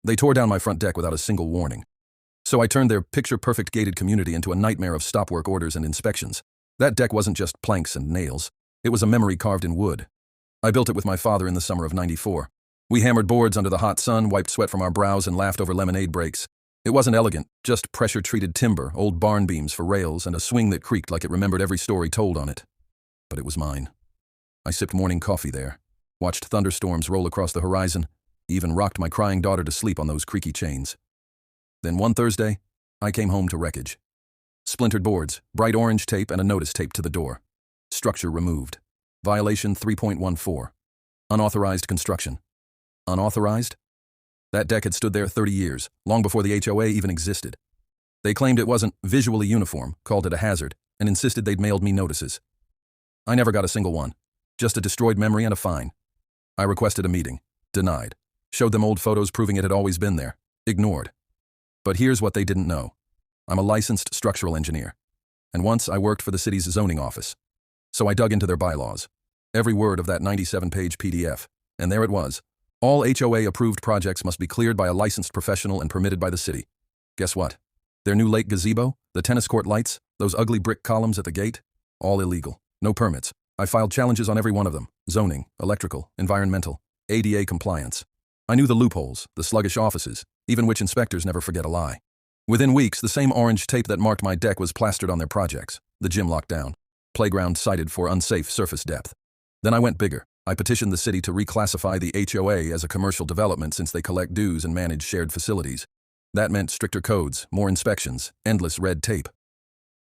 They tore down my front deck without a single warning. So I turned their picture-perfect gated community into a nightmare of stop work orders and inspections. That deck wasn't just planks and nails. It was a memory carved in wood. I built it with my father in the summer of '94. We hammered boards under the hot sun, wiped sweat from our brows, and laughed over lemonade breaks. It wasn't elegant, just pressure-treated timber, old barn beams for rails, and a swing that creaked like it remembered every story told on it. But it was mine. I sipped morning coffee there, watched thunderstorms roll across the horizon, even rocked my crying daughter to sleep on those creaky chains. Then one Thursday, I came home to wreckage. Splintered boards, bright orange tape, and a notice taped to the door. Structure removed. Violation 3.14. Unauthorized construction. Unauthorized? That deck had stood there 30 years, long before the HOA even existed. They claimed it wasn't visually uniform, called it a hazard, and insisted they'd mailed me notices. I never got a single one. Just a destroyed memory and a fine. I requested a meeting. Denied. Showed them old photos proving it had always been there. Ignored. But here's what they didn't know. I'm a licensed structural engineer. And once I worked for the city's zoning office. So I dug into their bylaws. Every word of that 97-page PDF. And there it was. All HOA-approved projects must be cleared by a licensed professional and permitted by the city. Guess what? Their new lake gazebo, the tennis court lights, those ugly brick columns at the gate, all illegal. No permits. I filed challenges on every one of them. Zoning, electrical, environmental, ADA compliance. I knew the loopholes, the sluggish offices, even which inspectors never forget a lie. Within weeks, the same orange tape that marked my deck was plastered on their projects. The gym locked down. Playground cited for unsafe surface depth. Then I went bigger. I petitioned the city to reclassify the HOA as a commercial development since they collect dues and manage shared facilities. That meant stricter codes, more inspections, endless red tape.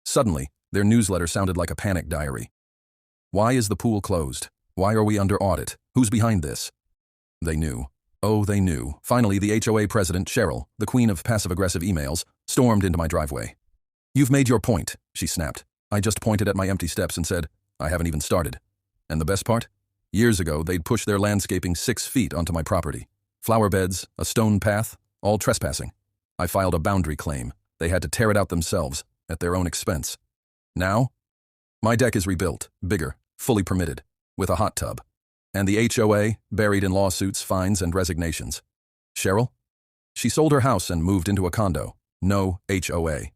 Suddenly, their newsletter sounded like a panic diary. Why is the pool closed? Why are we under audit? Who's behind this? They knew. Oh, they knew. Finally, the HOA president, Cheryl, the queen of passive-aggressive emails, stormed into my driveway. "You've made your point," she snapped. I just pointed at my empty steps and said, "I haven't even started." And the best part? Years ago, they'd pushed their landscaping 6 feet onto my property. Flower beds, a stone path, all trespassing. I filed a boundary claim. They had to tear it out themselves, at their own expense. Now, my deck is rebuilt, bigger, fully permitted, with a hot tub. And the HOA, buried in lawsuits, fines, and resignations. Cheryl? She sold her house and moved into a condo. No HOA.